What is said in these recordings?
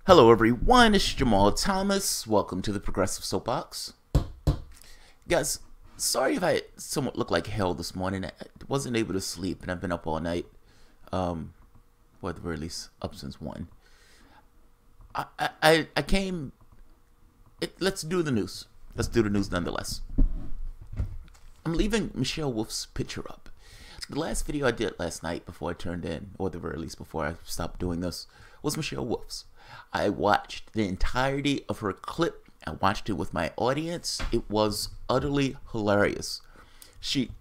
Hello everyone, it's Jamal Thomas. Welcome to the Progressive Soapbox. Guys, sorry if I somewhat look like hell this morning. I wasn't able to sleep and I've been up all night. Or at the very least, up since 1. I came... let's do the news. Let's do the news nonetheless. I'm leaving Michelle Wolf's picture up. The last video I did last night before I turned in, or at the very least before I stopped doing this, was Michelle Wolf's. I watched the entirety of her clip. I watched it with my audience. It was utterly hilarious. She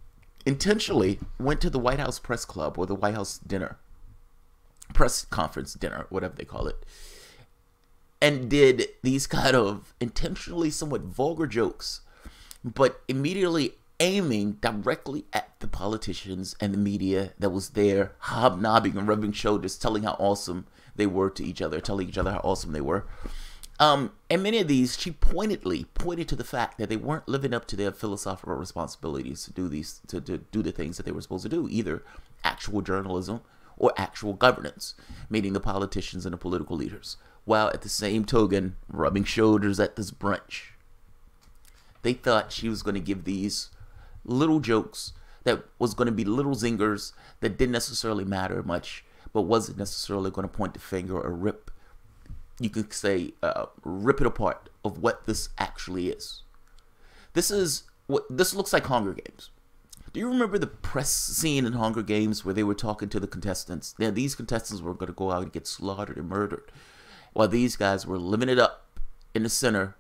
intentionally went to the White House press club, or the White House dinner, press conference dinner, whatever they call it, and did these kind of intentionally somewhat vulgar jokes, but immediately aiming directly at the politicians and the media that was there, hobnobbing and rubbing shoulders, telling how awesome they were to each other, telling each other how awesome they were. And many of these, she pointedly pointed to the fact that they weren't living up to their philosophical responsibilities to do these, to do the things that they were supposed to do, either actual journalism or actual governance, meaning the politicians and the political leaders, while at the same token rubbing shoulders at this brunch. They thought she was going to give these little jokes that was going to be little zingers that didn't necessarily matter much, but wasn't necessarily going to point the finger or rip, you could say, rip it apart of what this actually is. This looks like Hunger Games. Do you remember the press scene in Hunger Games where they were talking to the contestants? Now, these contestants were going to go out and get slaughtered and murdered, while these guys were living it up in the center,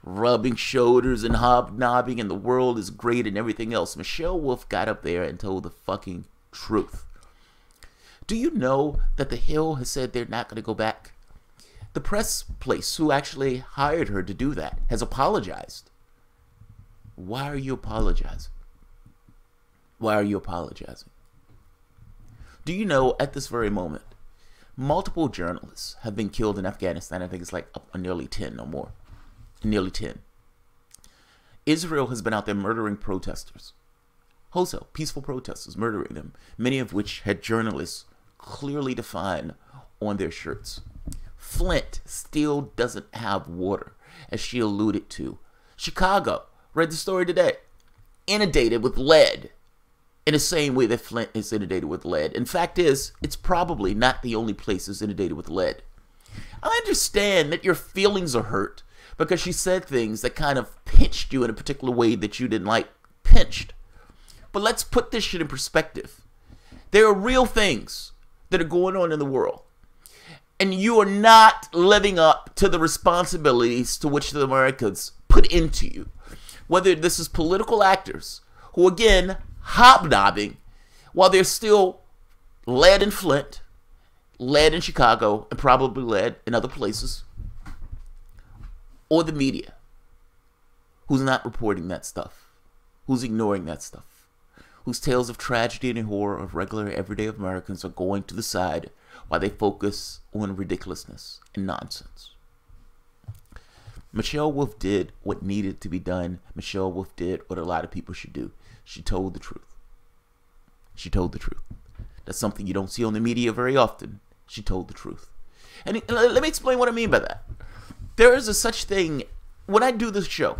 rubbing shoulders and hobnobbing, and the world is great and everything else. Michelle Wolf got up there and told the fucking truth. Do you know that The Hill has said they're not going to go back? The press place who actually hired her to do that has apologized. Why are you apologizing? Why are you apologizing? Do you know at this very moment, multiple journalists have been killed in Afghanistan? I think it's like up on nearly 10 or more. Nearly 10. Israel has been out there murdering protesters. Wholesale, peaceful protesters, murdering them. Many of which had journalists clearly defined on their shirts. Flint still doesn't have water, as she alluded to. Chicago, read the story today, inundated with lead in the same way that Flint is inundated with lead. And fact is, it's probably not the only place that's inundated with lead. I understand that your feelings are hurt because she said things that kind of pinched you in a particular way that you didn't like pinched. But let's put this shit in perspective. There are real things that are going on in the world, and you are not living up to the responsibilities to which the Americans put into you. Whether this is political actors who, again, hobnobbing while there's still lead in Flint, lead in Chicago, and probably lead in other places, or the media, who's not reporting that stuff, who's ignoring that stuff, whose tales of tragedy and horror of regular everyday Americans are going to the side while they focus on ridiculousness and nonsense. Michelle Wolf did what needed to be done. Michelle Wolf did what a lot of people should do. She told the truth. She told the truth. That's something you don't see on the media very often. She told the truth. And let me explain what I mean by that. There is a such thing, when I do this show,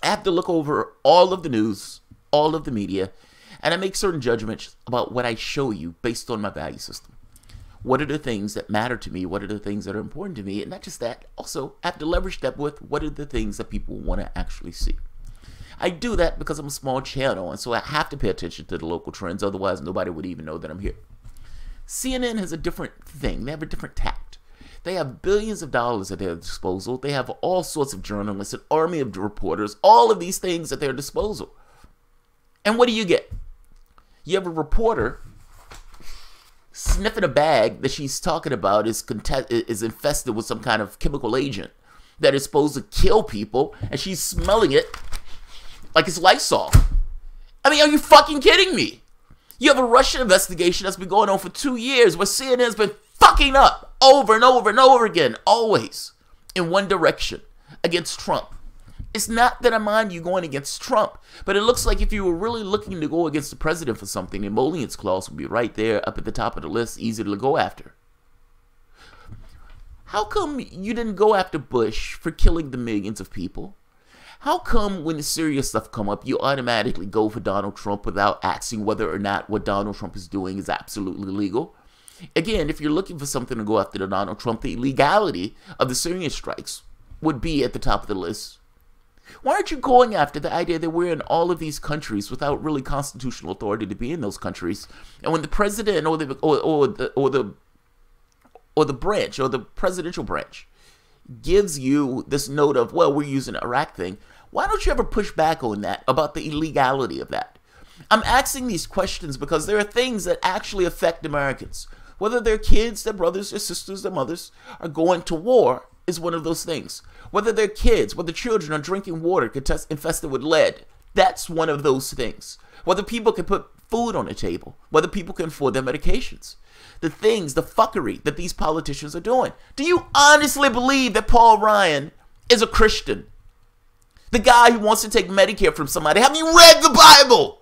I have to look over all of the news, all of the media, and I make certain judgments about what I show you based on my value system. What are the things that matter to me? What are the things that are important to me? And not just that, also I have to leverage that with what are the things that people want to actually see. I do that because I'm a small channel, and so I have to pay attention to the local trends, otherwise nobody would even know that I'm here. CNN has a different thing. They have a different tact. They have billions of dollars at their disposal. They have all sorts of journalists, an army of reporters, all of these things at their disposal. And what do you get? You have a reporter sniffing a bag that she's talking about is infested with some kind of chemical agent that is supposed to kill people, and she's smelling it like it's Lysol. I mean, are you fucking kidding me? You have a Russian investigation that's been going on for 2 years where CNN has been fucking up over and over and over again, always in one direction, against Trump. It's not that I mind you going against Trump, but it looks like if you were really looking to go against the president for something, the emollients clause would be right there up at the top of the list, easy to go after. How come you didn't go after Bush for killing the millions of people? How come when the serious stuff come up, you automatically go for Donald Trump without asking whether or not what Donald Trump is doing is absolutely legal? Again, if you're looking for something to go after the Donald Trump, the illegality of the Syrian strikes would be at the top of the list. Why aren't you going after the idea that we're in all of these countries without really constitutional authority to be in those countries? And when the president or the branch or the presidential branch gives you this note of, well, we're using the Iraq thing, why don't you ever push back on that about the illegality of that? I'm asking these questions because there are things that actually affect Americans. Whether their kids, their brothers, their sisters, their mothers are going to war is one of those things. Whether their kids, whether children are drinking water infested with lead, that's one of those things. Whether people can put food on the table, whether people can afford their medications. The things, the fuckery that these politicians are doing. Do you honestly believe that Paul Ryan is a Christian? The guy who wants to take Medicare from somebody. Have you read the Bible?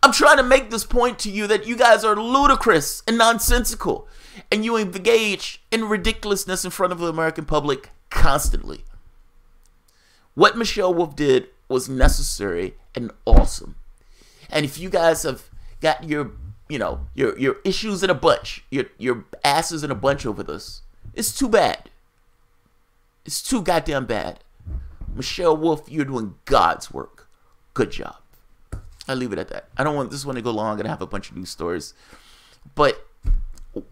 I'm trying to make this point to you that you guys are ludicrous and nonsensical. And you engage in ridiculousness in front of the American public constantly. What Michelle Wolf did was necessary and awesome. And if you guys have got your issues in a bunch, your asses in a bunch over this, it's too bad. It's too goddamn bad. Michelle Wolf, you're doing God's work. Good job. I'll leave it at that. I don't want this one to go long and have a bunch of news stories. But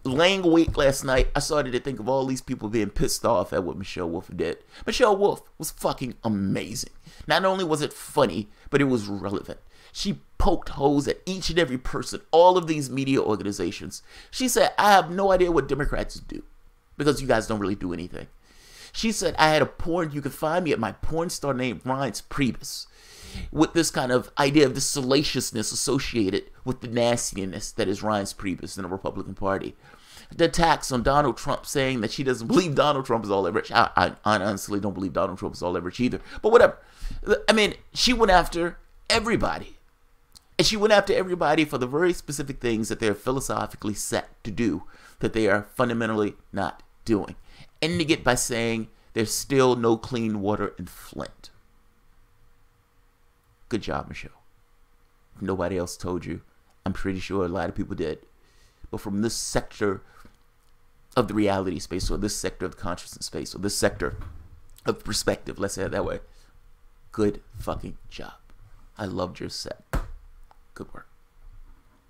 laying awake last night, I started to think of all these people being pissed off at what Michelle Wolf did. Michelle Wolf was fucking amazing. Not only was it funny, but it was relevant. She poked holes at each and every person, all of these media organizations. She said, I have no idea what Democrats do because you guys don't really do anything. She said, I had a porn, you could find me at my porn star named Reince Priebus, with this kind of idea of the salaciousness associated with the nastiness that is Reince Priebus in the Republican Party. The attacks on Donald Trump, saying that she doesn't believe Donald Trump is all that rich. I honestly don't believe Donald Trump is all that rich either. But whatever. I mean, she went after everybody. And she went after everybody for the very specific things that they're philosophically set to do, that they are fundamentally not doing. Ending it by saying there's still no clean water in Flint. Good job, Michelle. If nobody else told you, I'm pretty sure a lot of people did. But from this sector of the reality space, or this sector of the consciousness space, or this sector of perspective, let's say it that way, good fucking job. I loved your set. Good work.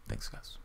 Thanks, guys.